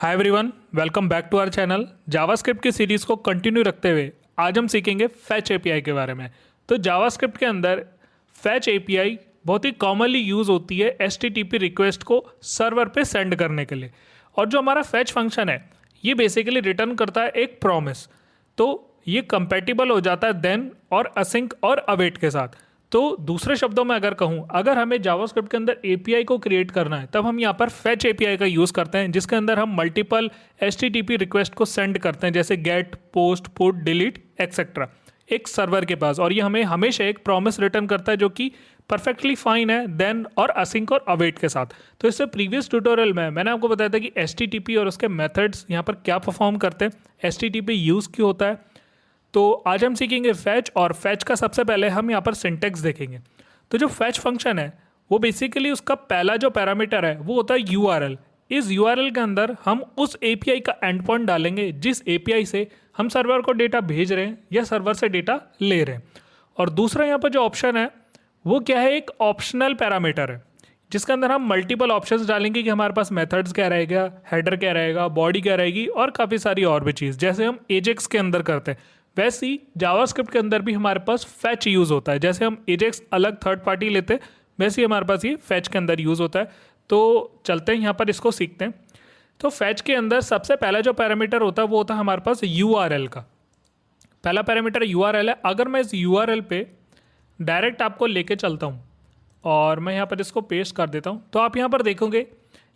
Hi everyone, welcome back to our channel. JavaScript की series को continue रखते हुए आज हम सीखेंगे फैच एपीआई के बारे में। तो जावास्क्रिप्ट के अंदर फैच एपीआई बहुत ही कॉमनली यूज़ होती है एचटीटीपी रिक्वेस्ट को सर्वर पे सेंड करने के लिए। और जो हमारा फैच फंक्शन है ये बेसिकली रिटर्न करता है एक प्रॉमिस। तो ये कंपेटिबल हो जाता है देन और असिंक और अवेट के साथ। तो दूसरे शब्दों में अगर कहूँ, अगर हमें जावास्क्रिप्ट के अंदर एपीआई को क्रिएट करना है तब हम यहाँ पर फैच एपीआई का यूज़ करते हैं, जिसके अंदर हम मल्टीपल एचटीटीपी रिक्वेस्ट को सेंड करते हैं, जैसे get, post, put, delete etcetera एक सर्वर के पास। और ये हमें हमेशा एक प्रॉमिस रिटर्न करता है जो कि परफेक्टली फाइन है देन और असिंक और अवेट के साथ। तो इससे प्रीवियस ट्यूटोरियल में मैंने आपको बताया था कि एचटीटीपी और उसके मेथड्स यहाँ पर क्या परफॉर्म करते हैं, एचटीटीपी यूज़ क्यों होता है। तो आज हम सीखेंगे फैच, और फैच का सबसे पहले हम यहाँ पर सिंटेक्स देखेंगे। तो जो फैच फंक्शन है वो बेसिकली उसका पहला जो पैरामीटर है वो होता है यूआरएल। इस यूआरएल के अंदर हम उस एपीआई का एंड पॉइंट डालेंगे जिस एपीआई से हम सर्वर को डेटा भेज रहे हैं या सर्वर से डेटा ले रहे हैं। और दूसरा यहाँ पर जो ऑप्शन है वो क्या है, एक ऑप्शनल पैरामीटर है जिसके अंदर हम मल्टीपल ऑप्शंस डालेंगे कि हमारे पास मेथड्स क्या रहेगा, हेडर क्या रहेगा, बॉडी क्या रहेगी और काफ़ी सारी और भी चीज़, जैसे हम एजेक्स के अंदर करते हैं वैसे ही जावास्क्रिप्ट के अंदर भी हमारे पास फैच यूज़ होता है। जैसे हम एजेक्स अलग थर्ड पार्टी लेते हैं वैसे ही हमारे पास ये फैच के अंदर यूज़ होता है। तो चलते हैं यहाँ पर इसको सीखते हैं। तो फैच के अंदर सबसे पहला जो पैरामीटर होता है वो होता है हमारे पास यूआरएल का। पहला पैरामीटर यूआरएल है। अगर मैं इस यूआरएल पे डायरेक्ट आपको लेके चलता हूँ और मैं यहाँ पर इसको पेस्ट कर देता हूँ तो आप यहाँ पर देखोगे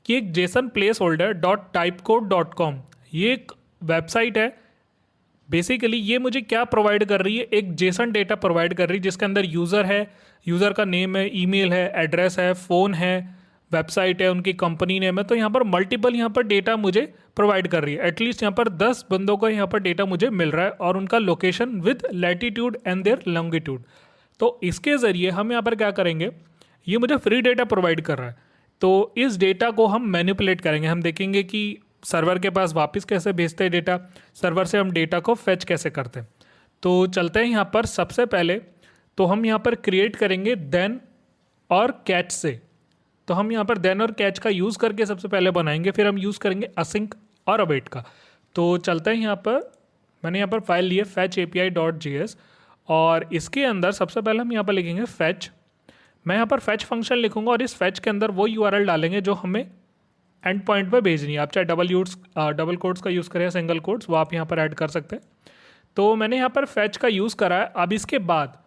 कि एक Jason place holder dot typecode.com ये एक वेबसाइट है। बेसिकली ये मुझे क्या प्रोवाइड कर रही है, एक जेसन डेटा प्रोवाइड कर रही है जिसके अंदर यूज़र है, यूज़र का नेम है, ईमेल है, एड्रेस है, फ़ोन है, वेबसाइट है, उनकी कंपनी नेम है। तो यहाँ पर मल्टीपल यहाँ पर डेटा मुझे प्रोवाइड कर रही है। एटलीस्ट यहाँ पर 10 बंदों का यहाँ पर डेटा मुझे मिल रहा है और उनका location with latitude and their longitude. तो इसके ज़रिए हम यहाँ पर क्या करेंगे, ये मुझे फ्री डेटा प्रोवाइड कर रहा है। तो इस डेटा को हम मैनिपुलेट करेंगे। हम देखेंगे कि सर्वर के पास वापस कैसे भेजते हैं डेटा, सर्वर से हम डेटा को फैच कैसे करते हैं। तो चलते हैं यहाँ पर। सबसे पहले तो हम यहाँ पर क्रिएट करेंगे देन और कैच से। तो हम यहाँ पर देन और कैच का यूज़ करके सबसे पहले बनाएंगे, फिर हम यूज़ करेंगे असिंक और अवेट का। तो चलते हैं यहाँ पर। मैंने यहाँ पर फाइल ली है fetchapi.js और इसके अंदर सबसे पहले हम यहाँ पर लिखेंगे फैच। मैं यहाँ पर फैच फंक्शन लिखूँगा और इस फैच के अंदर वो यूआरएल डालेंगे जो हमें एंड पॉइंट पे भेजनी है। आप चाहे डबल कोट्स का यूज़ करें या सिंगल कोट्स, वो आप यहाँ पर ऐड कर सकते हैं। तो मैंने यहाँ पर फैच का यूज़ करा है। अब इसके बाद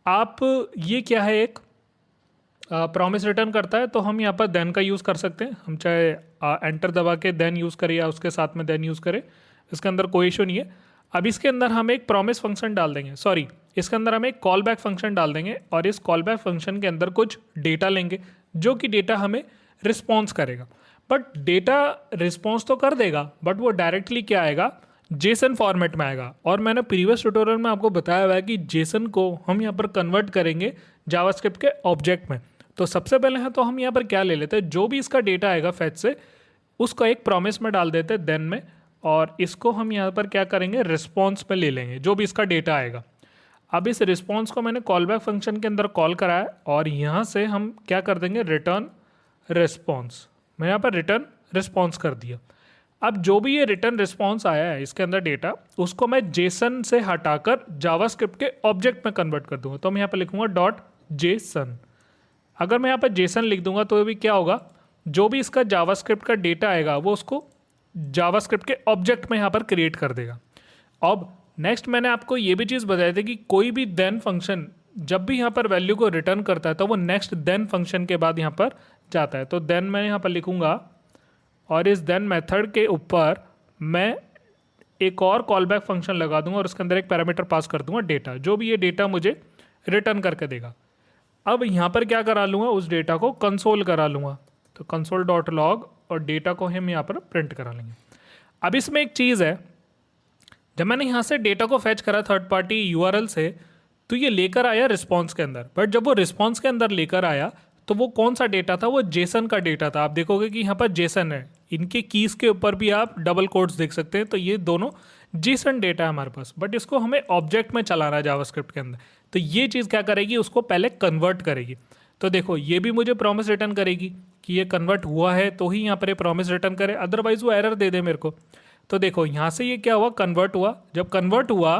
आप ये क्या है, एक प्रॉमिस रिटर्न करता है तो हम यहाँ पर देन का यूज़ कर सकते हैं। हम चाहे एंटर दबा के देन यूज़ करें या उसके साथ में देन यूज़ करें, इसके अंदर कोई इशू नहीं है। अब इसके अंदर हम एक प्रॉमिस फंक्शन डाल देंगे, सॉरी इसके अंदर हम एक कॉल बैक फंक्शन डाल देंगे और इस कॉल बैक फंक्शन के अंदर कुछ डेटा लेंगे जो कि डेटा हमें रिस्पॉन्स करेगा। बट डेटा रिस्पॉन्स तो कर देगा बट वो डायरेक्टली क्या आएगा, जेसन फॉर्मेट में आएगा। और मैंने प्रीवियस ट्यूटोरियल में आपको बताया हुआ है कि जेसन को हम यहाँ पर कन्वर्ट करेंगे जावास्क्रिप्ट के ऑब्जेक्ट में। तो सबसे पहले है तो हम यहाँ पर क्या ले लेते हैं, जो भी इसका डेटा आएगा फैच से उसको एक प्रॉमिस में डाल देते हैं देन में, और इसको हम यहाँ पर क्या करेंगे, रिस्पॉन्स में ले लेंगे जो भी इसका डेटा आएगा। अब इस रिस्पॉन्स को मैंने कॉल बैक फंक्शन के अंदर कॉल करा है और यहाँ से हम क्या कर देंगे, रिटर्न रिस्पॉन्स। मैं यहाँ पर रिटर्न रिस्पॉन्स कर दिया। अब जो भी ये रिटर्न रिस्पॉन्स आया है इसके अंदर डेटा, उसको मैं जेसन से हटाकर जावास्क्रिप्ट के ऑब्जेक्ट में कन्वर्ट कर दूंगा। तो मैं यहाँ पर लिखूंगा डॉट जेसन। अगर मैं यहाँ पर जेसन लिख दूंगा तो भी क्या होगा, जो भी इसका जावास्क्रिप्ट का डेटा आएगा वो उसको जावास्क्रिप्ट के ऑब्जेक्ट में यहाँ पर क्रिएट कर देगा। अब नेक्स्ट मैंने आपको ये भी चीज़ बताई थी कि कोई भी देन फंक्शन जब भी यहाँ पर वैल्यू को रिटर्न करता है तो वो नेक्स्ट देन फंक्शन के बाद यहाँ पर जाता है। तो देन मैं यहाँ पर लिखूँगा और इस देन मेथड के ऊपर मैं एक और कॉल बैक फंक्शन लगा दूंगा और उसके अंदर एक पैरामीटर पास कर दूंगा डेटा, जो भी ये डेटा मुझे रिटर्न करके देगा। अब यहाँ पर क्या करा लूँगा, उस डेटा को कंसोल करा लूँगा। तो console.log और डेटा को हम यहाँ पर प्रिंट करा लेंगे। अब इसमें एक चीज़ है, जब मैंने यहाँ से डेटा को फैच करा थर्ड पार्टी यूआरएल से तो ये लेकर आया रिस्पॉन्स के अंदर। बट जब वो रिस्पॉन्स के अंदर लेकर आया तो वो कौन सा डेटा था, वो जेसन का डेटा था। आप देखोगे कि यहाँ पर जेसन है, इनके कीज़ के ऊपर भी आप डबल कोट्स देख सकते हैं। तो ये दोनों जेसन डेटा है हमारे पास, बट इसको हमें ऑब्जेक्ट में चलाना है जावास्क्रिप्ट के अंदर। तो ये चीज़ क्या करेगी, उसको पहले कन्वर्ट करेगी। तो देखो ये भी मुझे प्रॉमिस रिटर्न करेगी कि ये कन्वर्ट हुआ है तो ही यहाँ पर ये प्रॉमिस रिटर्न करे, अदरवाइज वो एरर दे दे मेरे को। तो देखो यहाँ से ये क्या हुआ, कन्वर्ट हुआ। जब कन्वर्ट हुआ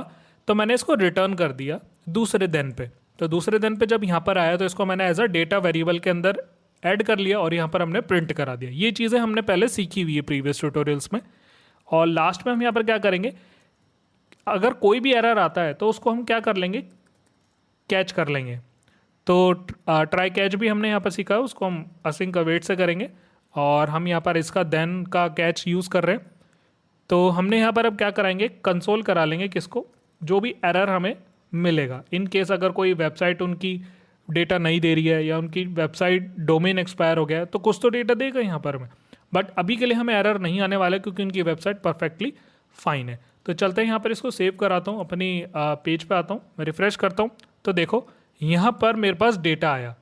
तो मैंने इसको रिटर्न कर दिया दूसरे दिन पे। तो दूसरे दिन पे जब यहाँ पर आया तो इसको मैंने एज अ डेटा वेरिएबल के अंदर ऐड कर लिया और यहाँ पर हमने प्रिंट करा दिया। ये चीज़ें हमने पहले सीखी हुई है प्रीवियस ट्यूटोरियल्स में। और लास्ट में हम यहाँ पर क्या करेंगे, अगर कोई भी एरर आता है तो उसको हम क्या कर लेंगे, कैच कर लेंगे। तो ट्राई कैच भी हमने यहाँ पर सीखा है, उसको हम असिंक अवेट से करेंगे और हम यहाँ पर इसका देन का कैच यूज़ कर रहे हैं। तो हमने यहाँ पर अब क्या कराएंगे, कंसोल करा लेंगे किसको, जो भी एरर हमें मिलेगा। इन केस अगर कोई वेबसाइट उनकी डेटा नहीं दे रही है या उनकी वेबसाइट डोमेन एक्सपायर हो गया है तो कुछ तो डेटा देगा यहाँ पर हमें, बट अभी के लिए हमें एरर नहीं आने वाला है क्योंकि उनकी वेबसाइट परफेक्टली फाइन है। तो चलते हैं यहाँ पर, इसको सेव कराता हूँ, अपनी पेज पे आता हूँ, मैं रिफ्रेश करता हूँ तो देखो यहाँ पर मेरे पास डेटा आया।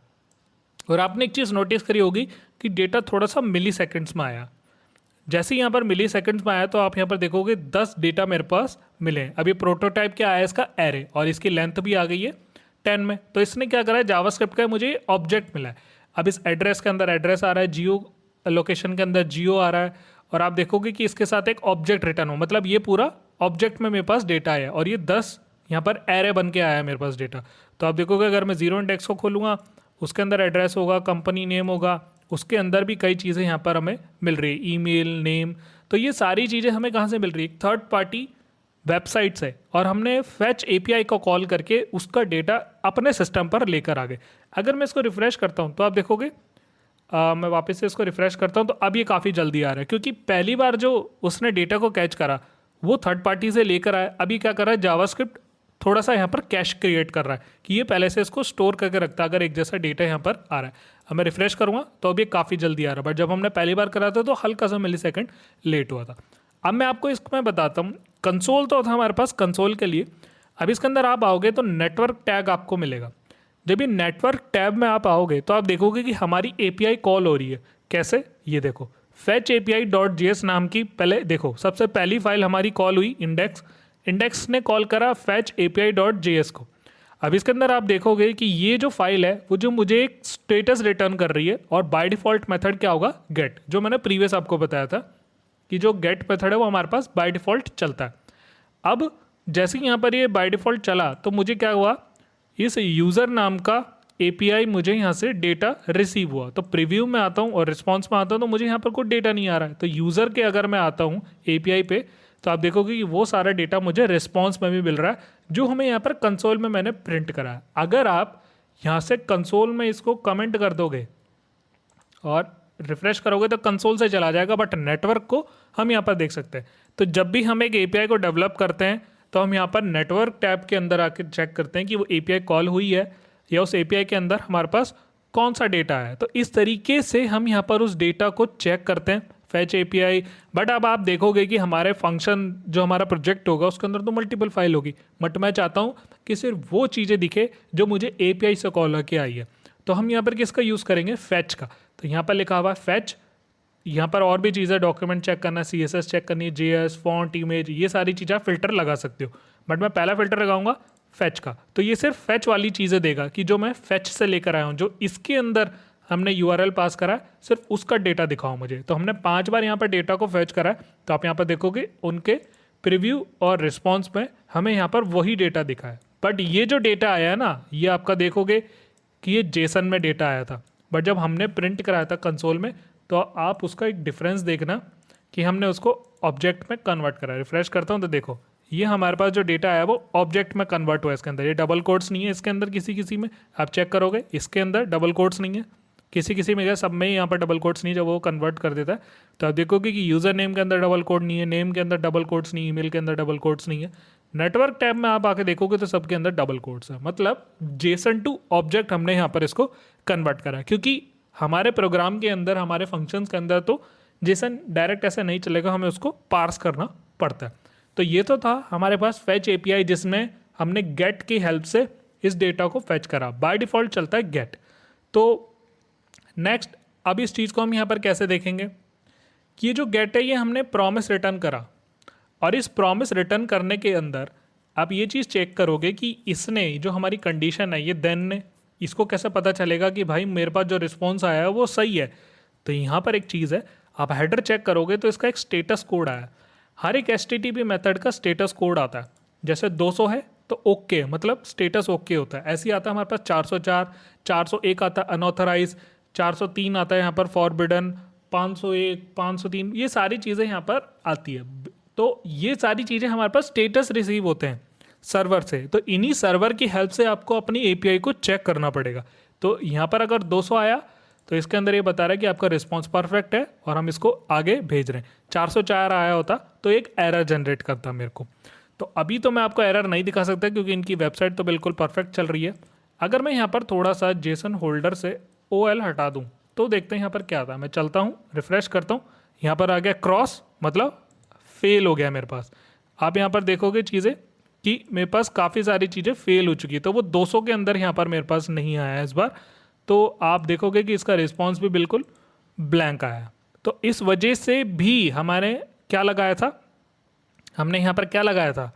और आपने एक चीज़ नोटिस करी होगी कि डेटा थोड़ा सा मिली सेकेंड्स में आया। जैसे ही यहाँ पर मिली सेकेंड्स में आया तो आप यहाँ पर देखोगे 10 डेटा मेरे पास मिले। अभी प्रोटोटाइप क्या आया, इसका एरे, और इसकी लेंथ भी आ गई है 10 में। तो इसने क्या करा है, जावास्क्रिप्ट का मुझे ऑब्जेक्ट मिला है। अब इस एड्रेस के अंदर एड्रेस आ रहा है, जियो लोकेशन के अंदर जियो आ रहा है, और आप देखोगे कि इसके साथ एक ऑब्जेक्ट रिटर्न हो, मतलब ये पूरा ऑब्जेक्ट में मेरे पास डेटा है और ये 10 यहाँ पर एरे बन के आया है मेरे पास डेटा। तो आप देखोगे अगर मैं जीरो इंडेक्स को खोलूँगा, उसके अंदर एड्रेस होगा, कंपनी नेम होगा, उसके अंदर भी कई चीज़ें यहाँ पर हमें मिल रही है, ईमेल नेम। तो ये सारी चीज़ें हमें कहाँ से मिल रही है, थर्ड पार्टी वेबसाइट से, और हमने फैच एपीआई को कॉल करके उसका डेटा अपने सिस्टम पर लेकर आ गए। अगर मैं इसको रिफ्रेश करता हूँ तो आप देखोगे, मैं वापस से इसको रिफ्रेश करता हूँ तो अब ये काफ़ी जल्दी आ रहा है, क्योंकि पहली बार जो उसने डेटा को कैच करा वो थर्ड पार्टी से लेकर आया। अभी क्या कर रहा है, जावास्क्रिप्ट थोड़ा सा यहाँ पर कैश क्रिएट कर रहा है कि ये पहले से इसको स्टोर करके रखता है अगर एक जैसा डेटा यहाँ पर आ रहा है। अब मैं रिफ्रेश करूँगा तो अभी काफ़ी जल्दी आ रहा है, बट जब हमने पहली बार करा था तो हल्का सा मिली सेकेंड लेट हुआ था। अब मैं आपको इसमें बताता हूँ, कंसोल तो था हमारे पास कंसोल के लिए। अब इसके अंदर आप आओगे तो नेटवर्क टैग आपको मिलेगा। जब ये नेटवर्क टैब में आप आओगे तो आप देखोगे कि हमारी एपीआई कॉल हो रही है। कैसे, ये देखो fetch api.js नाम की, पहले देखो सबसे पहली फाइल हमारी कॉल हुई इंडेक्स ने कॉल करा fetch api.js को। अब इसके अंदर आप देखोगे कि ये जो फाइल है वो जो मुझे एक स्टेटस रिटर्न कर रही है, और बाय डिफ़ॉल्ट मेथड क्या होगा, गेट, जो मैंने प्रीवियस आपको बताया था कि जो गेट मेथड है वो हमारे पास बाय डिफ़ॉल्ट चलता है। अब जैसे कि यहाँ पर ये बाय डिफ़ॉल्ट चला तो मुझे क्या हुआ, इस यूज़र नाम का एपीआई मुझे यहाँ से डेटा रिसीव हुआ। तो प्रीव्यू में आता हूँ और रिस्पॉन्स में आता हूँ तो मुझे यहाँ पर कोई डेटा नहीं आ रहा है। तो यूज़र के अगर मैं आता हूँ एपीआई पे तो आप देखोगे कि वो सारा डेटा मुझे रिस्पॉन्स में भी मिल रहा है जो हमें यहाँ पर कंसोल में मैंने प्रिंट करा है। अगर आप यहाँ से कंसोल में इसको कमेंट कर दोगे और रिफ्रेश करोगे तो कंसोल से चला जाएगा, बट नेटवर्क को हम यहाँ पर देख सकते हैं। तो जब भी हम एक एपीआई को डेवलप करते हैं तो हम यहाँ पर नेटवर्क टैब के अंदर आकर चेक करते हैं कि वो एपीआई कॉल हुई है या उस एपीआई के अंदर हमारे पास कौन सा डेटा है। तो इस तरीके से हम यहाँ पर उस डेटा को चेक करते हैं फैच एपीआई। बट अब आप देखोगे कि हमारे फंक्शन जो हमारा प्रोजेक्ट होगा उसके अंदर तो मल्टीपल फाइल होगी, बट मैं चाहता हूँ कि सिर्फ वो चीज़ें दिखे जो मुझे एपीआई से कॉल होकर आई है। तो हम यहाँ पर किसका यूज़ करेंगे, फैच का। तो यहाँ पर लिखा हुआ है फैच, यहाँ पर और भी चीज़ें, डॉक्यूमेंट चेक करना, CSS चेक करनी है, JS, फॉन्ट, इमेज, ये सारी चीज़ें आप फिल्टर लगा सकते हो, बट मैं पहला फिल्टर लगाऊंगा फैच का। तो ये सिर्फ फैच वाली चीज़ें देगा कि जो मैं फैच से लेकर आया हूँ, जो इसके अंदर हमने URL पास करा है, सिर्फ उसका डेटा दिखाओ मुझे। तो हमने 5 बार यहाँ पर डेटा को फैच करा है। तो आप यहाँ पर देखोगे उनके प्रीव्यू और रिस्पॉन्स में हमें यहाँ पर वही डेटा दिखा है। बट ये जो डेटा आया है ना, ये आपका देखोगे कि ये जेसन में डेटा आया था, बट जब हमने प्रिंट कराया था कंसोल में तो आप उसका एक डिफरेंस देखना कि हमने उसको ऑब्जेक्ट में कन्वर्ट करा है। रिफ्रेश करता हूँ तो देखो ये हमारे पास जो डेटा आया वो ऑब्जेक्ट में कन्वर्ट हुआ है। इसके अंदर ये डबल कोट्स नहीं है, इसके अंदर किसी में आप चेक करोगे इसके अंदर डबल कोट्स नहीं है, किसी में क्या, सब में ही यहाँ पर डबल कोट्स नहीं, जब वो कन्वर्ट कर देता है तो आप देखोगे कि यूज़र नेम के अंदर डबल कोट नहीं है, नेम के अंदर डबल कोट्स नहीं, ईमेल के अंदर डबल कोट्स नहीं है। नेटवर्क टैब में आप आके देखोगे तो सबके अंदर डबल कोट्स है, मतलब जेसन टू ऑब्जेक्ट हमने यहाँ पर इसको कन्वर्ट करा, क्योंकि हमारे प्रोग्राम के अंदर, हमारे फंक्शंस के अंदर तो जेसन डायरेक्ट ऐसे नहीं चलेगा, हमें उसको पार्स करना पड़ता है। तो ये तो था हमारे पास फैच एपीआई, जिसमें हमने गेट की हेल्प से इस डेटा को फैच करा। बाय डिफ़ॉल्ट चलता है गेट। तो नेक्स्ट, अब इस चीज़ को हम यहाँ पर कैसे देखेंगे कि ये जो गेट है ये हमने प्रॉमिस रिटर्न करा, और इस प्रॉमिस रिटर्न करने के अंदर आप ये चीज़ चेक करोगे कि इसने जो हमारी कंडीशन है ये देन ने, इसको कैसे पता चलेगा कि भाई मेरे पास जो रिस्पॉन्स आया है वो सही है। तो यहाँ पर एक चीज़ है, आप हेडर चेक करोगे तो इसका एक स्टेटस कोड आया। हर एक HTTP मेथड का स्टेटस कोड आता है। जैसे 200 है तो ओके, मतलब स्टेटस ओके होता है। ऐसे ही आता है हमारे पास 404, 401 आता है अनऑथराइज, 403 आता है यहाँ पर फॉरबिडन, 501, 503, ये सारी चीज़ें यहाँ पर आती है। तो ये सारी चीज़ें हमारे पास स्टेटस रिसीव होते हैं सर्वर से। तो इन्हीं सर्वर की हेल्प से आपको अपनी API को चेक करना पड़ेगा। तो यहाँ पर अगर 200 आया तो इसके अंदर ये बता रहा है कि आपका रिस्पॉन्स परफेक्ट है और हम इसको आगे भेज रहे हैं। 404 आया होता तो एक एरर जनरेट करता मेरे को। तो अभी तो मैं आपको एरर नहीं दिखा सकता क्योंकि इनकी वेबसाइट तो बिल्कुल परफेक्ट चल रही है। अगर मैं यहाँ पर थोड़ा सा जेसन होल्डर से OL हटा दूँ तो देखते हैं यहाँ पर क्या आता है। मैं चलता हूँ, रिफ्रेश करता हूँ, यहाँ पर आ गया क्रॉस, मतलब फेल हो गया मेरे पास। आप यहाँ पर देखोगे चीज़ें कि मेरे पास काफ़ी सारी चीज़ें फेल हो चुकी है। तो वो 200 के अंदर यहाँ पर मेरे पास नहीं आया है इस बार। तो आप देखोगे कि इसका रिस्पॉन्स भी बिल्कुल ब्लैंक आया। तो इस वजह से भी हमारे क्या लगाया था, हमने यहाँ पर क्या लगाया था,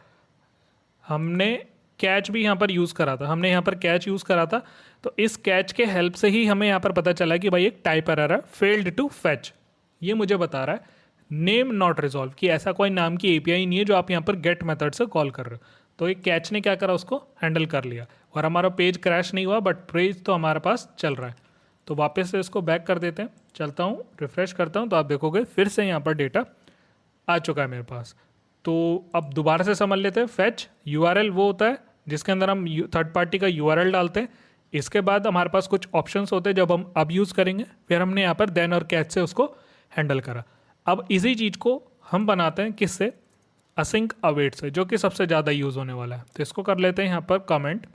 हमने कैच भी यहाँ पर यूज़ करा था। हमने यहाँ पर कैच यूज़ करा था। तो इस कैच के हेल्प से ही हमें यहाँ पर पता चला कि भाई एक टाइप एरर है, फेल्ड टू फैच। ये मुझे बता रहा है नेम नॉट रिजॉल्व, कि ऐसा कोई नाम की API नहीं है जो आप यहाँ पर गेट मेथड से कॉल कर रहे हो। तो एक कैच ने क्या करा, उसको हैंडल कर लिया और हमारा पेज क्रैश नहीं हुआ, बट पेज तो हमारे पास चल रहा है। तो वापस से इसको बैक कर देते हैं, चलता हूँ, रिफ्रेश करता हूँ, तो आप देखोगे फिर से यहाँ पर डेटा आ चुका है मेरे पास। तो अब दोबारा से समझ लेते हैं। फैच URL वो होता है जिसके अंदर हम थर्ड पार्टी का URL डालते हैं। इसके बाद हमारे पास कुछ ऑप्शंस होते हैं जब हम अब यूज़ करेंगे। फिर हमने यहाँ पर देन और कैच से उसको हैंडल करा। अब इसी चीज़ को हम बनाते हैं किससे, असिंक अवेट से, जो कि सबसे ज़्यादा यूज़ होने वाला है। तो इसको कर लेते हैं यहाँ पर कमेंट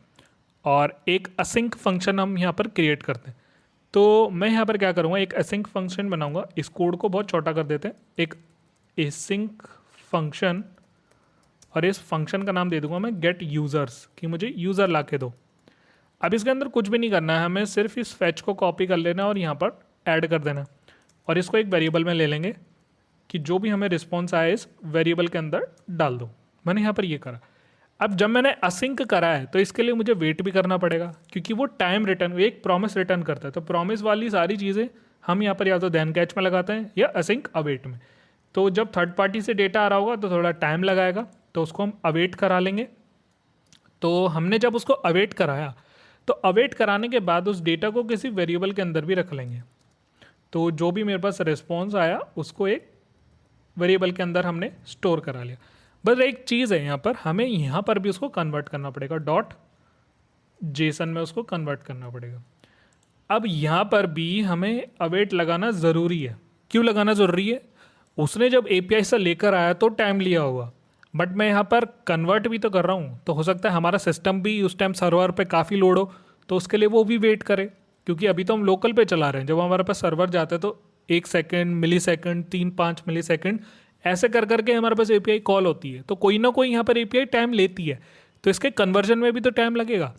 और एक असिंक फंक्शन हम यहाँ पर क्रिएट करते हैं। तो मैं यहाँ पर क्या करूँगा, एक असिंक फंक्शन बनाऊँगा। इस कोड को बहुत छोटा कर देते हैं, एक एसिंक फंक्शन, और इस फंक्शन का नाम दे दूंगा मैं गेट यूज़र्स, कि मुझे यूज़र ला के दो। अब इसके अंदर कुछ भी नहीं करना है, हमें सिर्फ इस फैच को कॉपी कर लेना और यहाँ पर ऐड कर देना और इसको एक वेरिएबल में ले लेंगे कि जो भी हमें रिस्पॉन्स आए इस वेरिएबल के अंदर डाल दो। मैंने यहाँ पर ये करा। अब जब मैंने असिंक करा है तो इसके लिए मुझे वेट भी करना पड़ेगा क्योंकि वो टाइम रिटर्न, एक प्रॉमिस रिटर्न करता है। तो प्रॉमिस वाली सारी चीज़ें हम यहाँ पर या तो देन कैच में लगाते हैं या असिंक अवेट में। तो जब थर्ड पार्टी से डेटा आ रहा होगा तो थोड़ा टाइम लगाएगा, तो उसको हम अवेट करा लेंगे। तो हमने जब उसको अवेट कराया तो अवेट कराने के बाद उस डेटा को किसी वेरिएबल के अंदर भी रख लेंगे। तो जो भी मेरे पास रिस्पॉन्स आया उसको एक वेरिएबल के अंदर हमने स्टोर करा लिया। बस एक चीज़ है यहाँ पर, हमें यहाँ पर भी उसको कन्वर्ट करना पड़ेगा, .json में उसको कन्वर्ट करना पड़ेगा। अब यहाँ पर भी हमें अवेट लगाना ज़रूरी है। क्यों लगाना ज़रूरी है, उसने जब API से लेकर आया तो टाइम लिया होगा, बट मैं यहाँ पर कन्वर्ट भी तो कर रहा हूँ। तो हो सकता है हमारा सिस्टम भी उस टाइम सर्वर पे काफ़ी लोड हो, तो उसके लिए वो भी वेट करे, क्योंकि अभी तो हम लोकल पे चला रहे हैं। जब हमारे पास सर्वर जाता है तो 1 सेकंड, मिली सेकंड, 3-5 मिली सेकंड ऐसे कर करके हमारे पास API कॉल होती है। तो कोई ना कोई यहाँ पर API टाइम लेती है, तो इसके कन्वर्जन में भी तो टाइम लगेगा।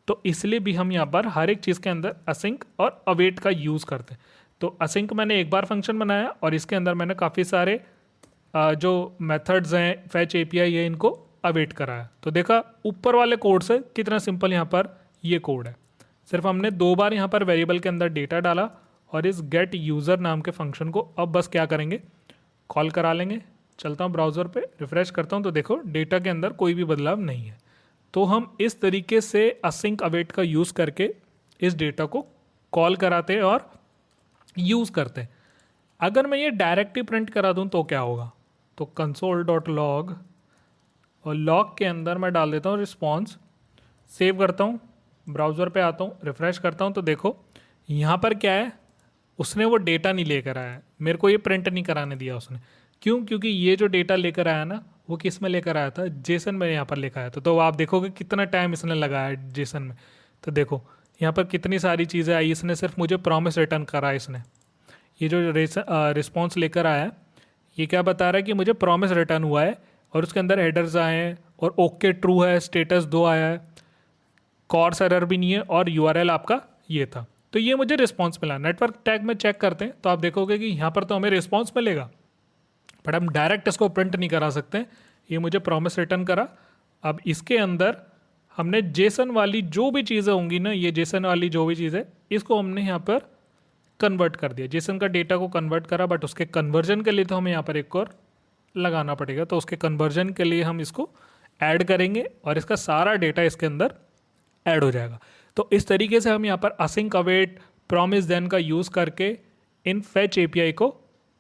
तो इसलिए भी हम यहाँ पर हर एक चीज़ के अंदर असिंक और अवेट का यूज़ करते हैं। तो असिंक मैंने एक बार फंक्शन बनाया और इसके अंदर मैंने काफ़ी सारे जो मेथड्स हैं, फैच API है, इनको अवेट कराया। तो देखा ऊपर वाले कोड से कितना सिंपल यहाँ पर ये कोड है। सिर्फ हमने 2 बार यहाँ पर वेरिएबल के अंदर डेटा डाला और इस गेट यूज़र नाम के फंक्शन को अब बस क्या करेंगे, कॉल करा लेंगे। चलता हूँ ब्राउज़र पे, रिफ्रेश करता हूँ तो देखो डेटा के अंदर कोई भी बदलाव नहीं है। तो हम इस तरीके से असिंक अवेट का यूज़ करके इस डेटा को कॉल कराते हैं और यूज़ करते हैं। अगर मैं ये डायरेक्ट ही प्रिंट करा दूँ तो क्या होगा, तो console.log और लॉग के अंदर मैं डाल देता हूँ रिस्पॉन्स, सेव करता हूँ, ब्राउज़र पे आता हूँ, रिफ्रेश करता हूँ तो देखो यहाँ पर क्या है, उसने वो डेटा नहीं लेकर आया, मेरे को ये प्रिंट नहीं कराने दिया उसने। क्यों, क्योंकि ये जो डेटा लेकर आया ना वो किस में लेकर आया था, जेसन में यहाँ पर लेकर आया था। तो आप देखोगे कितना टाइम इसने लगाया जेसन में। तो देखो यहाँ पर कितनी सारी चीज़ें आई, इसने सिर्फ मुझे प्रॉमिस रिटर्न करा। इसने ये जो रिस्पॉन्स लेकर आया ये क्या बता रहा है कि मुझे प्रॉमिस रिटर्न हुआ है और उसके अंदर हेडर्स आए हैं और ओके ट्रू है, स्टेटस 2 आया है, कॉर्स एरर भी नहीं है और URL आपका ये था। तो ये मुझे रिस्पॉन्स मिला। नेटवर्क टैग में चेक करते हैं तो आप देखोगे कि यहाँ पर तो हमें रिस्पॉन्स मिलेगा, बट हम डायरेक्ट इसको प्रिंट नहीं करा सकते। ये मुझे प्रॉमिस रिटर्न करा। अब इसके अंदर हमने जेसन वाली जो भी चीज़ें होंगी ना, ये जेसन वाली जो भी चीज़ है इसको हमने यहाँ पर कन्वर्ट कर दिया, जेसन का डेटा को कन्वर्ट करा, बट उसके कन्वर्जन के लिए तो हमें यहाँ पर एक और लगाना पड़ेगा। तो उसके कन्वर्जन के लिए हम इसको ऐड करेंगे और इसका सारा डेटा इसके अंदर ऐड हो जाएगा। तो इस तरीके से हम यहाँ पर असिंक अवेट प्रॉमिस देन का यूज़ करके इन फैच एपीआई को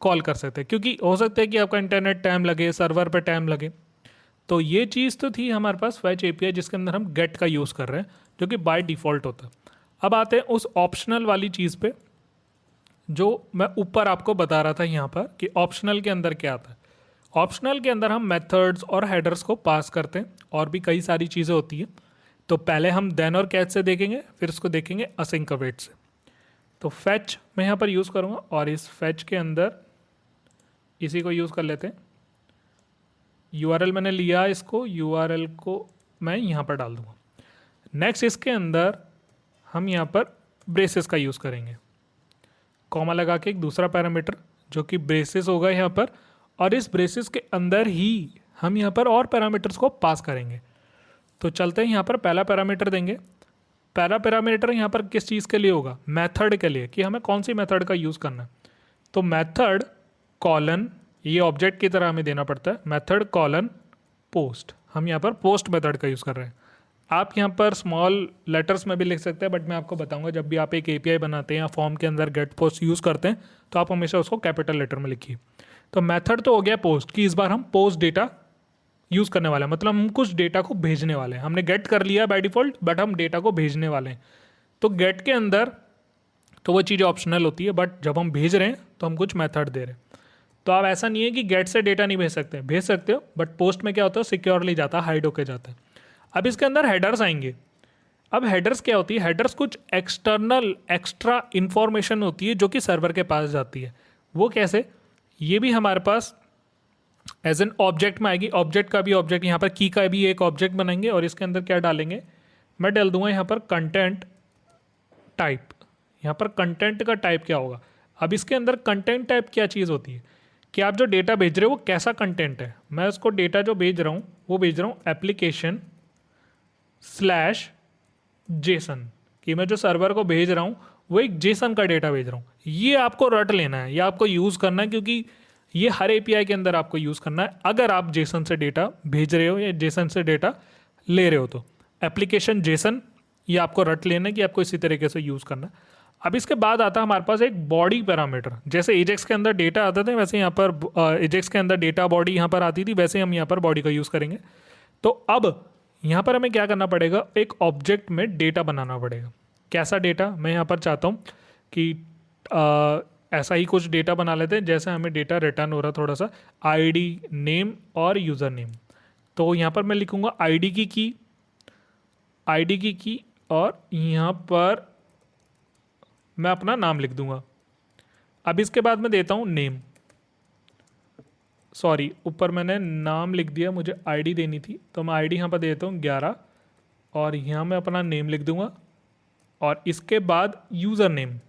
कॉल कर सकते हैं, क्योंकि हो सकता है कि आपका इंटरनेट टाइम लगे, सर्वर पे टाइम लगे। तो ये चीज़ तो थी हमारे पास फैच एपीआई, जिसके अंदर हम गेट का यूज़ कर रहे हैं, जो कि बाय डिफ़ॉल्ट होता है। अब आते हैं उस ऑप्शनल वाली चीज़ पे जो मैं ऊपर आपको बता रहा था यहाँ पर कि ऑप्शनल के अंदर क्या आता है। ऑप्शनल के अंदर हम मेथड्स और हेडर्स को पास करते हैं, और भी कई सारी चीज़ें होती हैं। तो पहले हम देन और कैच से देखेंगे, फिर उसको देखेंगे असिंक अवेट से। तो फैच मैं यहाँ पर यूज़ करूँगा, और इस फैच के अंदर इसी को यूज़ कर लेते हैं। यूआरएल मैंने लिया, इसको यूआरएल को मैं यहाँ पर डाल दूँगा। नेक्स्ट इसके अंदर हम यहाँ पर ब्रेसेस का यूज़ करेंगे, कॉमा लगा के एक दूसरा पैरामीटर जो कि ब्रेसेस होगा यहाँ पर, और इस ब्रेसेस के अंदर ही हम यहाँ पर और पैरामीटर्स को पास करेंगे। तो चलते हैं, यहाँ पर पहला पैरामीटर देंगे। पहला पैरामीटर यहाँ पर किस चीज़ के लिए होगा, मेथड के लिए, कि हमें कौन सी मेथड का यूज़ करना है। तो मेथड कॉलन, ये ऑब्जेक्ट की तरह हमें देना पड़ता है, मेथड कॉलन पोस्ट। हम यहाँ पर पोस्ट मेथड का यूज़ कर रहे हैं। आप यहाँ पर स्मॉल लेटर्स में भी लिख सकते हैं, बट मैं आपको बताऊंगा जब भी आप एक एपीआई बनाते हैं या फॉर्म के अंदर गेट पोस्ट यूज़ करते हैं तो आप हमेशा उसको कैपिटल लेटर में लिखिए। तो मेथड तो हो गया पोस्ट, कि इस बार हम पोस्ट डेटा यूज़ करने वाले हैं, मतलब हम कुछ डेटा को भेजने वाले हैं। हमने गेट कर लिया बाय डिफ़ॉल्ट, बट हम डेटा को भेजने वाले हैं। तो गेट के अंदर तो वो चीज़ ऑप्शनल होती है, बट जब हम भेज रहे हैं तो हम कुछ मेथड दे रहे हैं। तो आप ऐसा नहीं है कि गेट से डेटा नहीं भेज सकते, भेज सकते हो, बट पोस्ट में क्या होता है, सिक्योरली जाता है, हाइड होके जाता है। अब इसके अंदर हेडर्स आएंगे। अब हेडर्स क्या होती है, हेडर्स कुछ एक्सटर्नल एक्स्ट्रा इंफॉर्मेशन होती है जो कि सर्वर के पास जाती है। वो कैसे, ये भी हमारे पास एज एन ऑब्जेक्ट में आएगी। ऑब्जेक्ट का भी ऑब्जेक्ट, यहाँ पर की का भी एक ऑब्जेक्ट बनाएंगे, और इसके अंदर क्या डालेंगे, मैं डाल दूंगा यहाँ पर कंटेंट टाइप। यहाँ पर कंटेंट का टाइप क्या होगा। अब इसके अंदर कंटेंट टाइप क्या चीज़ होती है, कि आप जो डेटा भेज रहे हो वो कैसा कंटेंट है। मैं उसको डेटा जो भेज रहा हूँ वो भेज रहा हूँ एप्लीकेशन स्लैश जेसन, कि मैं जो सर्वर को भेज रहा हूँ वो एक जेसन का डेटा भेज रहा हूँ। ये आपको रट लेना है, ये आपको यूज़ करना है, क्योंकि ये हर एपीआई के अंदर आपको यूज़ करना है अगर आप जेसन से डेटा भेज रहे हो या जेसन से डेटा ले रहे हो। तो एप्लीकेशन जेसन, ये आपको रट लेना है कि आपको इसी तरीके से यूज़ करना है। अब इसके बाद आता है हमारे पास एक बॉडी पैरामीटर। जैसे एजेक्स के अंदर डेटा आते थे, वैसे यहाँ पर एजेक्स के अंदर डेटा बॉडी यहाँ पर आती थी, वैसे हम यहाँ पर बॉडी का यूज़ करेंगे। तो अब यहाँ पर हमें क्या करना पड़ेगा, एक ऑब्जेक्ट में डेटा बनाना पड़ेगा। कैसा डेटा, मैं यहाँ पर चाहता हूँ कि ऐसा ही कुछ डेटा बना लेते हैं जैसे हमें डेटा रिटर्न हो रहा, थोड़ा सा आईडी, नेम और यूज़र नेम। तो यहाँ पर मैं लिखूँगा आईडी की और यहाँ पर मैं अपना नाम लिख दूंगा। अब इसके बाद मैं देता हूँ नेम, सॉरी ऊपर मैंने नाम लिख दिया, मुझे आईडी देनी थी, तो मैं आईडी यहाँ पर देता हूँ 11, और यहाँ मैं अपना नेम लिख दूंगा, और इसके बाद यूज़र नेम।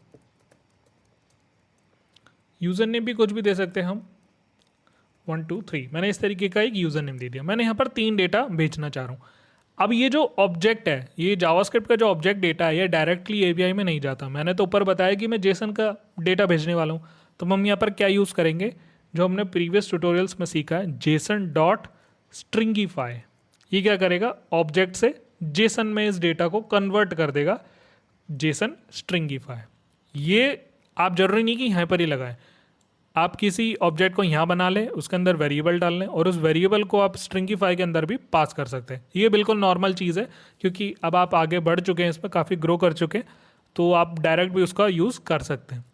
यूज़र नेम भी कुछ भी दे सकते हैं हम, 1 2 3। मैंने इस तरीके का एक यूज़र नेम दे दिया। मैंने यहाँ पर 3 डेटा भेजना चाह रहा हूँ। अब ये जो ऑब्जेक्ट है, ये जावास्क्रिप्ट का जो ऑब्जेक्ट डेटा है, ये डायरेक्टली एपीआई में नहीं जाता। मैंने तो ऊपर बताया कि मैं जेसन का डेटा भेजने वाला हूँ। तो हम यहाँ पर क्या यूज़ करेंगे, जो हमने प्रीवियस ट्यूटोरियल्स में सीखा है, जेसन डॉट स्ट्रिंगीफाई। ये क्या करेगा, ऑब्जेक्ट से जेसन में इस डेटा को कन्वर्ट कर देगा, जेसन स्ट्रिंगीफाई। ये आप जरूरी नहीं कि यहाँ पर ही लगाएं, आप किसी ऑब्जेक्ट को यहाँ बना लें, उसके अंदर वेरिएबल डाल लें, और उस वेरिएबल को आप स्ट्रिंगीफाई के अंदर भी पास कर सकते हैं। ये बिल्कुल नॉर्मल चीज़ है, क्योंकि अब आप आगे बढ़ चुके हैं, इसमें काफ़ी ग्रो कर चुके हैं, तो आप डायरेक्ट भी उसका यूज़ कर सकते हैं।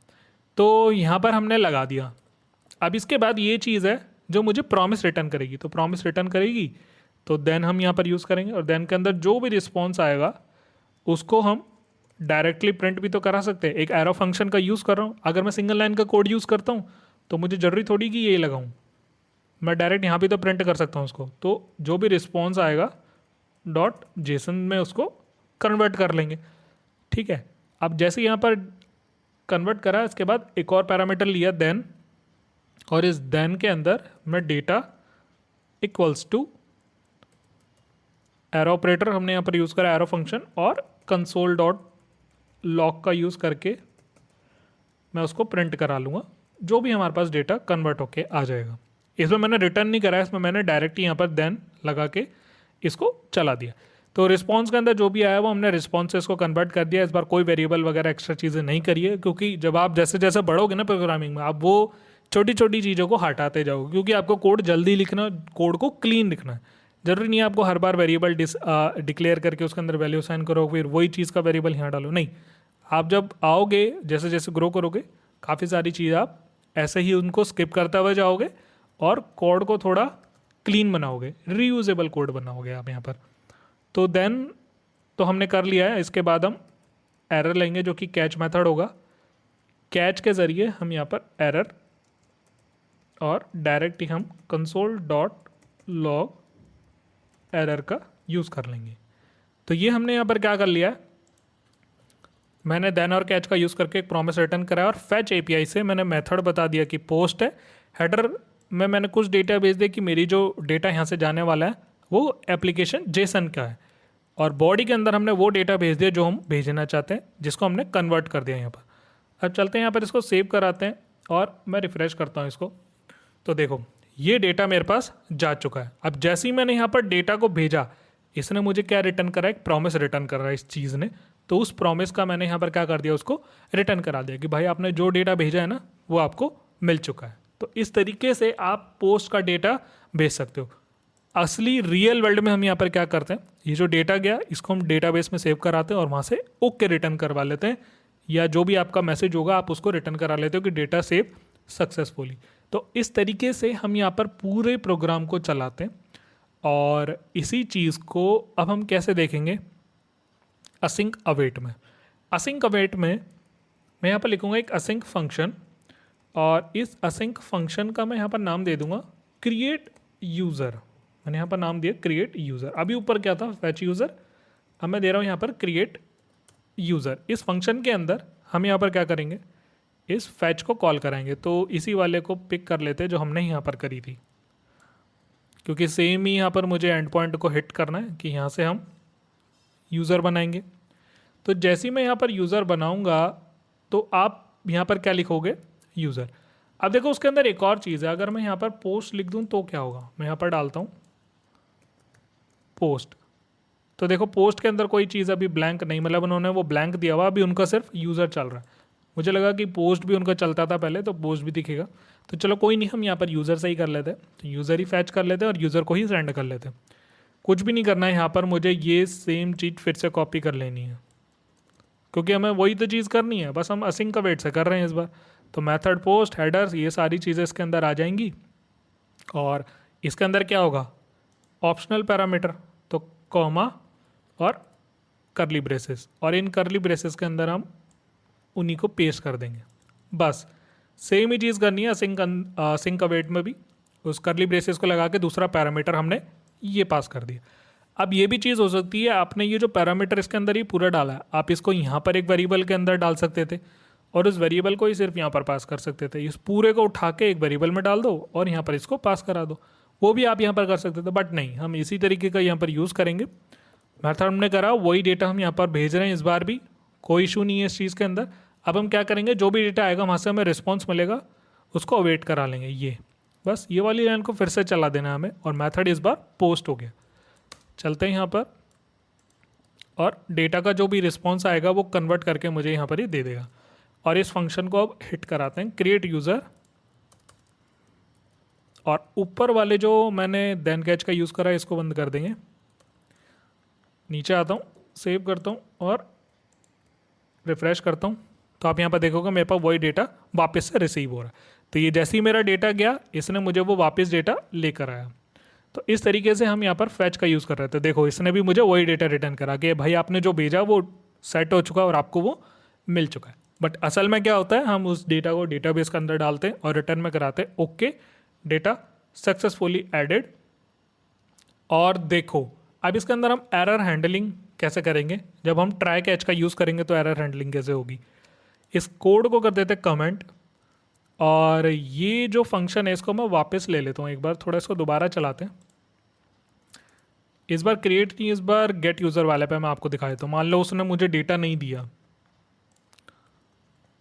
तो यहाँ पर हमने लगा दिया। अब इसके बाद ये चीज़ है जो मुझे प्रॉमिस रिटर्न करेगी। तो प्रॉमिस रिटर्न करेगी तो देन हम यहाँ पर यूज़ करेंगे, और देन के अंदर जो भी रिस्पॉन्स आएगा उसको हम डायरेक्टली प्रिंट भी तो करा सकते हैं। एक एरो फंक्शन का यूज़ कर रहा हूँ, अगर मैं सिंगल लाइन का कोड यूज़ करता हूँ तो मुझे ज़रूरी थोड़ी कि ये लगाऊँ, मैं डायरेक्ट यहाँ भी तो प्रिंट कर सकता हूँ उसको। तो जो भी रिस्पॉन्स आएगा डॉट जेसन में उसको कन्वर्ट कर लेंगे, ठीक है। अब जैसे यहाँ पर कन्वर्ट करा, इसके बाद एक और पैरामीटर लिया देन, और इस देन के अंदर मैं data equals to arrow operator हमने यहाँ पर यूज़ करा, एरो फंक्शन, और कंसोल डॉट लॉग का यूज़ करके मैं उसको प्रिंट करा लूँगा, जो भी हमारे पास डेटा कन्वर्ट होके आ जाएगा। इसमें मैंने रिटर्न नहीं करा है, इसमें मैंने डायरेक्ट यहाँ पर देन लगा के इसको चला दिया। तो रिस्पॉन्स के अंदर जो भी आया वो हमने रिस्पॉन्स से इसको कन्वर्ट कर दिया। इस बार कोई वेरिएबल वगैरह एक्स्ट्रा चीज़ें नहीं करिए, क्योंकि जब आप जैसे जैसे बढ़ोगे ना प्रोग्रामिंग में, आप वो छोटी छोटी चीज़ों को हटाते जाओगे, क्योंकि आपको कोड जल्दी लिखना, कोड को क्लीन लिखना है। जरूरी नहीं है आपको हर बार वेरिएबल डिक्लेयर करके उसके अंदर वैल्यू साइन करो, फिर वही चीज़ का वेरिएबल यहाँ डालो। नहीं, आप जब आओगे जैसे जैसे ग्रो करोगे, काफ़ी सारी चीज़ आप ऐसे ही उनको स्किप करते हुए जाओगे और कोड को थोड़ा क्लीन बनाओगे, रीयूजेबल कोड बनाओगे आप यहाँ पर। तो देन तो हमने कर लिया है। इसके बाद हम एरर लेंगे जो कि कैच मेथड होगा। कैच के ज़रिए हम यहाँ पर एरर और डायरेक्ट ही हम कंसोल डॉट लॉग एरर का यूज़ कर लेंगे। तो ये हमने यहाँ पर क्या कर लिया है, मैंने देन और कैच का यूज़ करके एक प्रॉमिस रिटर्न कराया और फैच एपीआई से मैंने मेथड बता दिया कि पोस्ट है। हेडर में मैंने कुछ डेटा भेज दिया कि मेरी जो डेटा यहाँ से जाने वाला है वो एप्लीकेशन जेसन का है, और बॉडी के अंदर हमने वो डेटा भेज दिया जो हम भेजना चाहते हैं, जिसको हमने कन्वर्ट कर दिया यहाँ पर। अब चलते हैं यहाँ पर, इसको सेव कराते हैं और मैं रिफ्रेश करता हूँ इसको। तो देखो ये डेटा मेरे पास जा चुका है। अब जैसे ही मैंने यहाँ पर डेटा को भेजा, इसने मुझे क्या रिटर्न करा, एक प्रॉमिस रिटर्न कर रहा है इस चीज़ ने। तो उस प्रॉमिस का मैंने यहाँ पर क्या कर दिया, उसको रिटर्न करा दिया कि भाई आपने जो डेटा भेजा है ना वो आपको मिल चुका है। तो इस तरीके से आप पोस्ट का डेटा भेज सकते हो। असली रियल वर्ल्ड में हम यहाँ पर क्या करते हैं, ये जो डेटा गया इसको हम डेटाबेस में सेव कराते हैं और वहाँ से ओके रिटर्न करवा लेते हैं, या जो भी आपका मैसेज होगा आप उसको रिटर्न करा लेते हो कि डेटा सेव सक्सेसफुली। तो इस तरीके से हम यहाँ पर पूरे प्रोग्राम को चलाते हैं। और इसी चीज़ को अब हम कैसे देखेंगे, असिंक अवेट में। असिंक अवेट में मैं यहाँ पर लिखूँगा एक असिंक फंक्शन, और इस असिंक फंक्शन का मैं यहाँ पर नाम दे दूँगा क्रिएट यूज़र। मैंने यहाँ पर नाम दिया क्रिएट यूज़र। अभी ऊपर क्या था, फैच यूज़र, अब मैं दे रहा हूँ यहाँ पर क्रिएट यूज़र। इस फंक्शन के अंदर हम यहाँ पर क्या करेंगे, इस फैच को कॉल कराएंगे। तो इसी वाले को पिक कर लेते हैं जो हमने यहाँ पर करी थी, क्योंकि सेम ही यहाँ पर मुझे एंड पॉइंट को हिट करना है कि यहाँ से हम यूज़र बनाएंगे। तो जैसे ही मैं यहाँ पर यूज़र बनाऊँगा तो आप यहाँ पर क्या लिखोगे, यूज़र। अब देखो उसके अंदर एक और चीज़ है, अगर मैं यहाँ पर पोस्ट लिख दूँ तो क्या होगा, मैं यहाँ पर डालता हूँ पोस्ट। तो देखो पोस्ट के अंदर कोई चीज़ अभी ब्लैंक नहीं, मतलब उन्होंने वो ब्लैंक दिया हुआ, अभी उनका सिर्फ यूज़र चल रहा है। मुझे लगा कि पोस्ट भी उनका चलता था पहले, तो पोस्ट भी दिखेगा। तो चलो कोई नहीं, हम यहाँ पर यूज़र से ही कर लेते हैं। तो यूज़र ही फैच कर लेते हैं और यूज़र को ही सेंड कर लेते हैं। कुछ भी नहीं करना है यहाँ पर, मुझे ये सेम चीज़ फिर से कॉपी कर लेनी है, क्योंकि हमें वही तो चीज़ करनी है, बस हम असिंक अवेट से कर रहे हैं इस बार। तो मेथड पोस्ट हेडर्स ये सारी चीज़ें इसके अंदर आ जाएंगी, और इसके अंदर क्या होगा, ऑप्शनल पैरामीटर, तो कॉमा और करली ब्रेसेस, और इन करली ब्रेसेस के अंदर हम उन्हीं को पेस्ट कर देंगे। बस सेम ही चीज़ करनी है असिंक अवेट में भी। उस करली ब्रेसेस को लगा के दूसरा पैरामीटर हमने ये पास कर दिया। अब ये भी चीज़ हो सकती है, आपने ये जो पैरामीटर इसके अंदर ही पूरा डाला है, आप इसको यहाँ पर एक वेरिएबल के अंदर डाल सकते थे और उस वेरिएबल को ही सिर्फ यहाँ पर पास कर सकते थे। इस पूरे को उठा के एक वेरिएबल में डाल दो और यहाँ पर इसको पास करा दो, वो भी आप यहाँ पर कर सकते थे, बट नहीं, हम इसी तरीके का यहाँ पर यूज़ करेंगे। मेथड हमने करा, वही डेटा हम यहाँ पर भेज रहे हैं इस बार भी, कोई इशू नहीं है इस चीज़ के अंदर। अब हम क्या करेंगे, जो भी डेटा आएगा वहाँ से हमें रिस्पॉन्स मिलेगा, उसको अवेट करा लेंगे। ये बस ये वाली लाइन को फिर से चला देना है हमें, और मेथड इस बार पोस्ट हो गया। चलते हैं यहाँ पर, और डेटा का जो भी रिस्पॉन्स आएगा वो कन्वर्ट करके मुझे यहाँ पर ही दे देगा। और इस फंक्शन को अब हिट कराते हैं क्रिएट यूज़र, और ऊपर वाले जो मैंने देन कैच का यूज़ करा है इसको बंद कर देंगे। नीचे आता हूँ, सेव करता हूँ और रिफ्रेश करता हूँ, तो आप यहाँ पर देखोगे मेरे पास वही डेटा वापस से रिसीव हो रहा है। तो ये जैसे ही मेरा डेटा गया, इसने मुझे वो वापस डेटा लेकर आया। तो इस तरीके से हम यहाँ पर फैच का यूज़ कर रहे थे। देखो इसने भी मुझे वही डेटा रिटर्न करा कि भाई आपने जो भेजा वो सेट हो चुका है और आपको वो मिल चुका है। बट असल में क्या होता है, हम उस डेटा को डेटाबेस के अंदर डालते हैं और रिटर्न में कराते हैं ओके डेटा सक्सेसफुली एडेड। और देखो अब इसके अंदर हम एरर हैंडलिंग कैसे करेंगे, जब हम ट्राई कैच का यूज़ करेंगे तो एरर हैंडलिंग कैसे होगी। इस कोड को कर देते कमेंट, और ये जो फंक्शन है इसको मैं वापस ले लेता हूँ एक बार, थोड़ा इसको दोबारा चलाते हैं। इस बार क्रिएट नहीं, इस बार गेट यूज़र वाले पे मैं आपको दिखा देता हूँ। मान लो उसने मुझे डेटा नहीं दिया,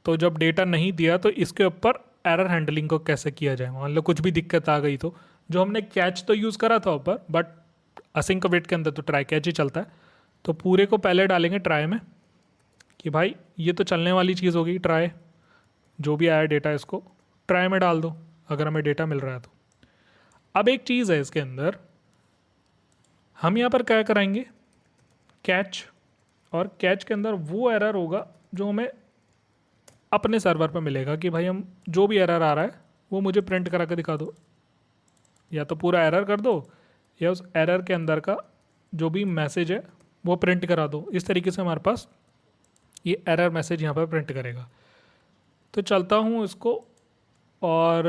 तो जब डेटा नहीं दिया तो इसके ऊपर एरर हैंडलिंग को कैसे किया जाए, मान लो कुछ भी दिक्कत आ गई तो जो हमने कैच तो यूज़ करा था ऊपर, बट असिंक वेट के अंदर तो ट्राई कैच ही चलता है। तो पूरे को पहले डालेंगे ट्राई में कि भाई ये तो चलने वाली चीज़ होगी, ट्राई जो भी आया डेटा इसको ट्राई में डाल दो अगर हमें डेटा मिल रहा है तो। अब एक चीज़ है इसके अंदर, हम यहाँ पर क्या कराएंगे कैच, और कैच के अंदर वो एरर होगा जो हमें अपने सर्वर पर मिलेगा कि भाई हम जो भी एरर आ रहा है वो मुझे प्रिंट करा के दिखा दो, या तो पूरा एरर कर दो या उस एरर के अंदर का जो भी मैसेज है वो प्रिंट करा दो। इस तरीके से हमारे पास ये एरर मैसेज यहाँ पर प्रिंट करेगा। तो चलता हूँ इसको और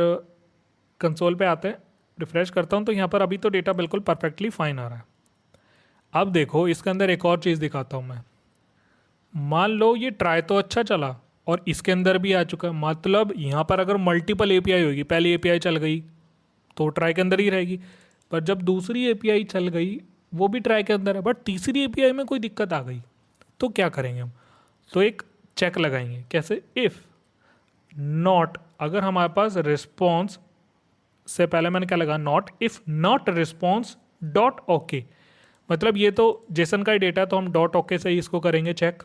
कंसोल पे आते हैं, रिफ्रेश करता हूँ तो यहाँ पर अभी तो डेटा बिल्कुल परफेक्टली फाइन आ रहा है। अब देखो इसके अंदर एक और चीज़ दिखाता हूँ मैं। मान लो ये ट्राई तो अच्छा चला और इसके अंदर भी आ चुका है, मतलब यहाँ पर अगर मल्टीपल एपीआई होगी, पहली एपीआई चल गई तो ट्राई के अंदर ही रहेगी, पर जब दूसरी एपीआई चल गई वो भी ट्राई के अंदर है, बट तीसरी एपीआई में कोई दिक्कत आ गई तो क्या करेंगे हम? तो एक चेक लगाएंगे, कैसे? इफ़ नॉट, अगर हमारे पास रिस्पॉन्स से पहले मैंने क्या लगा, not, if not response dot okay, मतलब ये तो जेसन का ही डेटा तो हम डॉट ओके से ही इसको करेंगे चेक।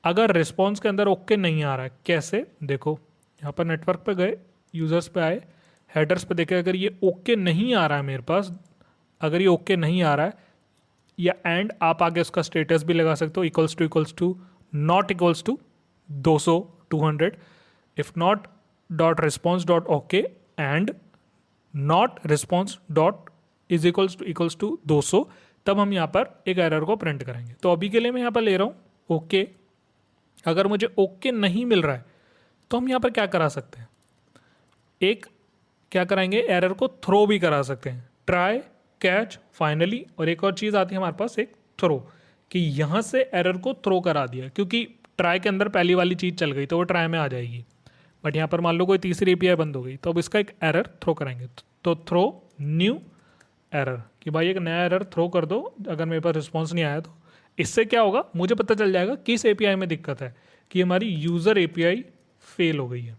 अगर रिस्पॉन्स के अंदर ओके नहीं आ रहा है, कैसे? देखो यहाँ पर नेटवर्क पे गए, यूज़र्स पे आए, हेडर्स पे देखे, अगर ये ओके नहीं आ रहा है मेरे पास, अगर ये ओके नहीं आ रहा है, या एंड आप आगे उसका स्टेटस भी लगा सकते हो, equals to not equals to 200 200, if not dot response dot okay and not response dot is equals to 200, तब हम यहाँ पर एक एरर को प्रिंट करेंगे। तो अभी के लिए मैं यहाँ पर ले रहा हूँ ओके। अगर मुझे ओके नहीं मिल रहा है तो हम यहाँ पर क्या करा सकते हैं, एक क्या कराएंगे, एरर को थ्रो भी करा सकते हैं, ट्राई कैच फाइनली, और एक और चीज़ आती है हमारे पास एक थ्रो, कि यहाँ से एरर को थ्रो करा दिया, क्योंकि ट्राई के अंदर पहली वाली चीज़ चल गई तो वो ट्राई में आ जाएगी, बट यहाँ पर मान लो कोई तीसरी एपीआई बंद हो गई तो अब इसका एक एरर थ्रो करेंगे। तो थ्रो न्यू एरर, कि भाई एक नया एरर थ्रो कर दो अगर मेरे पास रिस्पॉन्स नहीं आया तो। इससे क्या होगा, मुझे पता चल जाएगा किस एपीआई में दिक्कत है, कि हमारी यूज़र एपीआई फेल हो गई है,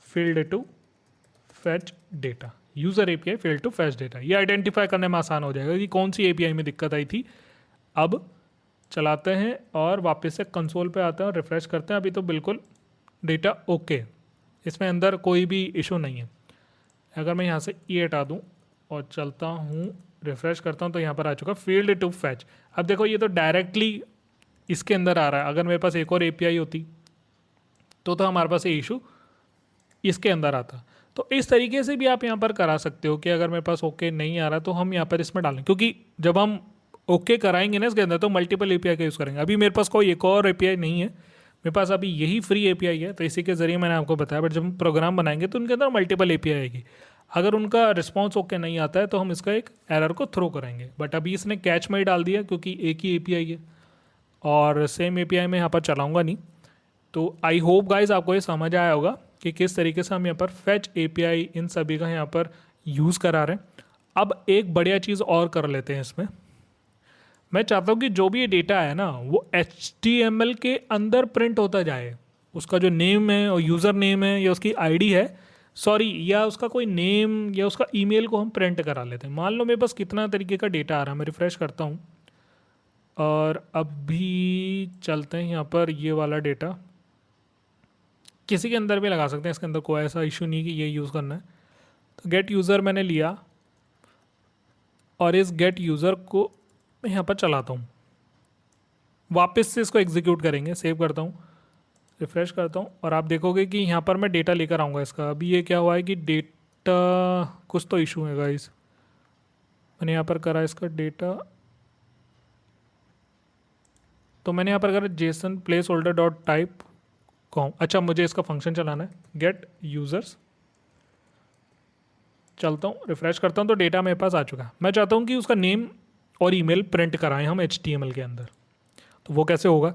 failed to fetch data, user API failed to fetch data. ये आइडेंटिफाई करने में आसान हो जाएगा कि कौन सी एपीआई में दिक्कत आई थी। अब चलाते हैं और वापस से कंसोल पे आते हैं और रिफ्रेश करते हैं। अभी तो बिल्कुल डेटा ओके, इसमें अंदर कोई भी इशू नहीं है। अगर मैं यहाँ से ई हटा दूँ और चलता हूँ, रिफ्रेश करता हूँ, तो यहाँ पर आ चुका फील्ड टू फैच। अब देखो ये तो डायरेक्टली इसके अंदर आ रहा है, अगर मेरे पास एक और एपीआई होती तो हमारे पास ये इशू इसके अंदर आता। तो इस तरीके से भी आप यहाँ पर करा सकते हो कि अगर मेरे पास ओके नहीं आ रहा तो हम यहाँ पर इसमें डालें, क्योंकि जब हम ओके कराएंगे ना इसके अंदर तो मल्टीपल एपीआई का यूज़ करेंगे। अभी मेरे पास कोई एक और एपीआई नहीं है, मेरे पास अभी यही फ्री एपीआई है, तो इसी के ज़रिए मैंने आपको बताया, बट जब हम प्रोग्राम बनाएंगे तो उनके अंदर मल्टीपल एपीआई आएगी। अगर उनका रिस्पॉन्स ओके नहीं आता है तो हम इसका एक एरर को थ्रो करेंगे, बट अभी इसने कैच में ही डाल दिया क्योंकि एक ही एपीआई है और सेम एपीआई में यहाँ पर चलाऊँगा नहीं। तो आई होप गाइज आपको ये समझ आया होगा कि किस तरीके से हम यहाँ पर फैच एपीआई इन सभी का यहाँ पर यूज़ करा रहे हैं। अब एक बढ़िया चीज़ और कर लेते हैं इसमें, मैं चाहता हूँ कि जो भी ये डेटा है ना वो HTML के अंदर प्रिंट होता जाए, उसका जो नेम है और यूज़र नेम है या उसकी आईडी है, सॉरी, या उसका कोई नेम या उसका ईमेल को हम प्रिंट करा लेते हैं। मान लो मेरे पास कितना तरीके का डेटा आ रहा है, मैं रिफ्रेश करता हूँ और अभी चलते हैं यहाँ पर, ये वाला डेटा किसी के अंदर भी लगा सकते हैं, इसके अंदर कोई ऐसा इशू नहीं कि ये यूज़ करना है। तो गेट यूज़र मैंने लिया और इस गेट यूज़र को मैं यहाँ पर चलाता हूँ, वापस से इसको एग्जीक्यूट करेंगे, सेव करता हूँ, रिफ्रेश करता हूँ और आप देखोगे कि यहाँ पर मैं डेटा लेकर आऊँगा इसका। अभी ये क्या हुआ है कि डेटा कुछ तो इशू है गाइस, मैंने यहाँ पर करा इसका डेटा, तो मैंने यहाँ पर करा Jason place holder dot type com. अच्छा, मुझे इसका फंक्शन चलाना है, गेट यूज़र्स, चलता हूँ, रिफ्रेश करता हूँ तो डेटा मेरे पास आ चुका है। मैं चाहता हूँ कि उसका नेम और ईमेल प्रिंट कराएं हम HTML के अंदर, तो वो कैसे होगा?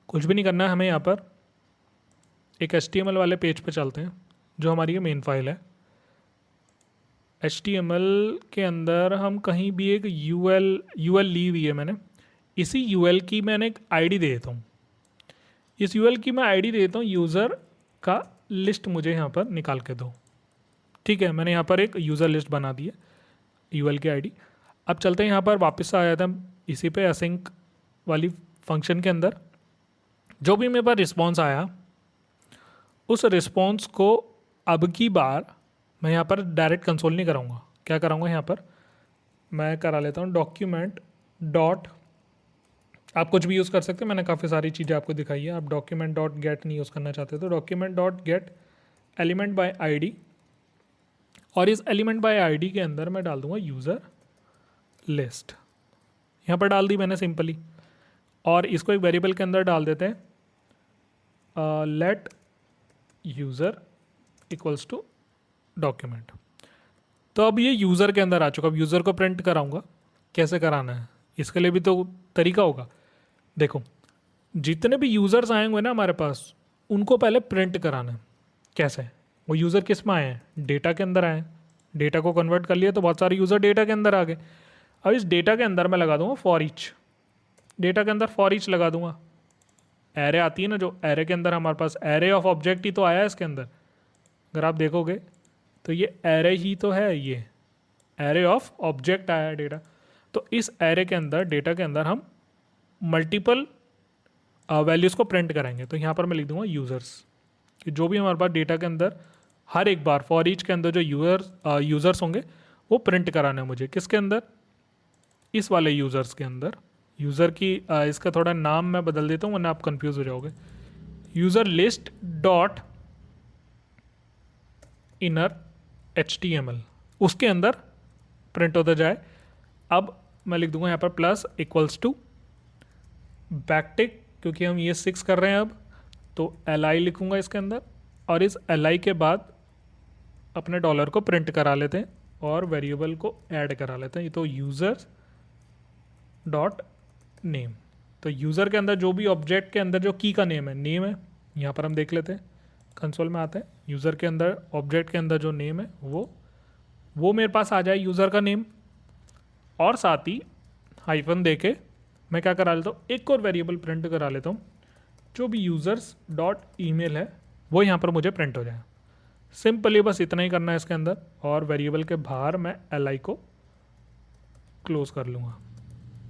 कुछ भी नहीं करना है हमें, यहाँ पर एक HTML वाले पेज पे चलते हैं जो हमारी ये मेन फाइल है। HTML के अंदर हम कहीं भी एक UL ली हुई है मैंने, इसी UL की मैंने एक ID दे देता हूँ। इस यूएल की मैं आईडी देता हूँ, यूज़र का लिस्ट मुझे यहाँ पर निकाल के दो। ठीक है, मैंने यहाँ पर एक यूज़र लिस्ट बना दी है यूएल की आईडी। अब चलते हैं यहाँ पर वापस आ जाता है इसी पे असिंक वाली फंक्शन के अंदर। जो भी मेरे पास रिस्पॉन्स आया उस रिस्पॉन्स को अब की बार मैं यहाँ पर डायरेक्ट कंसोल नहीं कराऊंगा। क्या कराऊंगा, यहाँ पर मैं करा लेता हूँ डॉक्यूमेंट डॉट, आप कुछ भी यूज़ कर सकते हैं, मैंने काफ़ी सारी चीज़ें आपको दिखाई है। आप डॉक्यूमेंट डॉट गेट नहीं यूज़ करना चाहते तो document dot gate element by ID, और इस एलिमेंट बाय आईडी के अंदर मैं डाल दूंगा यूज़र लिस्ट। यहाँ पर डाल दी मैंने सिंपली, और इसको एक वेरिएबल के अंदर डाल देते हैं let user equals to document. तो अब ये यूज़र के अंदर आ चुका। अब यूज़र को प्रिंट कराऊंगा, कैसे कराना है इसके लिए भी तो तरीका होगा। देखो, जितने भी यूज़र्स आए हुए ना हमारे पास, उनको पहले प्रिंट कराना है। कैसे? वो यूज़र किस में आए हैं? डेटा के अंदर आए हैं। डेटा को कन्वर्ट कर लिया तो बहुत सारे यूज़र डेटा के अंदर आ गए। अब इस डेटा के अंदर मैं लगा दूंगा फॉर ईच। डेटा के अंदर फॉर ईच लगा दूंगा। एरे आती है ना, जो एरे के अंदर हमारे पास एरे ऑफ ऑब्जेक्ट ही तो आया है इसके अंदर। अगर आप देखोगे तो ये एरे ही तो है, ये एरे ऑफ ऑब्जेक्ट आया है डेटा। तो इस एरे के अंदर, डेटा के अंदर हम मल्टीपल वैल्यूज़ को प्रिंट करेंगे। तो यहाँ पर मैं लिख दूंगा यूज़र्स, कि जो भी हमारे पास डेटा के अंदर हर एक बार फॉर ईच के अंदर जो यूज़र्स होंगे वो प्रिंट कराना है मुझे। किसके अंदर? इस वाले यूज़र्स के अंदर। यूज़र की इसका थोड़ा नाम मैं बदल देता हूँ वरना आप कंफ्यूज हो जाओगे। User list dot inner HTML, उसके अंदर प्रिंट होता जाए। अब मैं लिख दूंगा यहाँ पर प्लस इक्वल्स टू बैकटिक, क्योंकि हम ये 6 कर रहे हैं अब, तो li लिखूंगा इसके अंदर, और इस li के बाद अपने डॉलर को प्रिंट करा लेते हैं और वेरिएबल को ऐड करा लेते हैं। तो यूज़र डॉट नेम, तो यूज़र के अंदर जो भी ऑब्जेक्ट के अंदर जो की का नेम है, यहाँ पर हम देख लेते हैं, कंसोल में आते हैं। यूज़र के अंदर ऑब्जेक्ट के अंदर जो नेम है वो मेरे पास आ जाए यूज़र का नेम, और साथ ही हाइफन दे के मैं क्या करा लेता हूँ, एक और वेरिएबल प्रिंट करा लेता हूँ, जो भी यूज़र्स डॉट ईमेल है वो यहाँ पर मुझे प्रिंट हो जाए। सिंपली बस इतना ही करना है इसके अंदर, और वेरिएबल के बाहर मैं li को क्लोज कर लूँगा।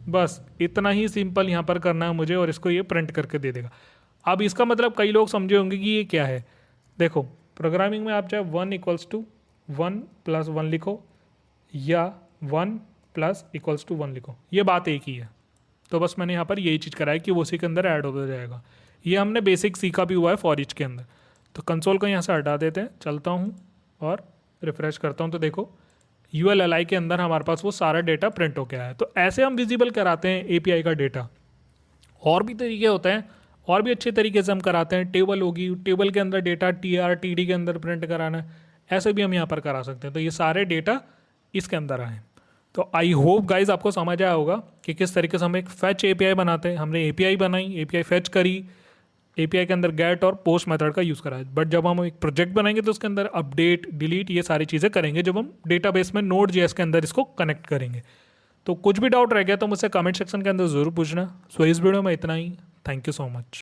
बस इतना ही सिंपल यहाँ पर करना है मुझे, और इसको ये प्रिंट करके दे देगा। अब इसका मतलब कई लोग समझे होंगे कि ये क्या है। देखो, प्रोग्रामिंग में आप चाहे 1 इक्वल्स टू 1 प्लस 1 लिखो या 1 प्लस इक्वल्स टू 1 लिखो, ये बात एक ही है। तो बस मैंने यहाँ पर यही चीज़ कराई कि वो उसी के अंदर ऐड होता जाएगा। ये हमने बेसिक सीखा भी हुआ है फॉर ईच के अंदर। तो कंसोल को यहाँ से हटा देते हैं, चलता हूँ और रिफ्रेश करता हूँ, तो देखो ULLI के अंदर हमारे पास वो सारा डेटा प्रिंट होके आया है। तो ऐसे हम विजिबल कराते हैं API का डेटा। और भी तरीके होते हैं, और भी अच्छे तरीके से हम कराते हैं। टेबल होगी, टेबल के अंदर डेटा TR/TD के अंदर प्रिंट कराना है, ऐसे भी हम यहाँ पर करा सकते हैं। तो ये सारे डेटा इसके अंदर आए। तो आई होप गाइज आपको समझ आया होगा कि किस तरीके से हम एक फैच API बनाते हैं। हमने API बनाई, API फैच करी, API के अंदर गेट और पोस्ट मेथड का यूज़ करा है। बट जब हम एक प्रोजेक्ट बनाएंगे तो उसके अंदर अपडेट, डिलीट, ये सारी चीज़ें करेंगे जब हम डेटाबेस में Node.js के अंदर इसको कनेक्ट करेंगे। तो कुछ भी डाउट रह गया तो मुझसे कमेंट सेक्शन के अंदर ज़रूर पूछना। सो इस वीडियो में इतना ही। Thank you so much.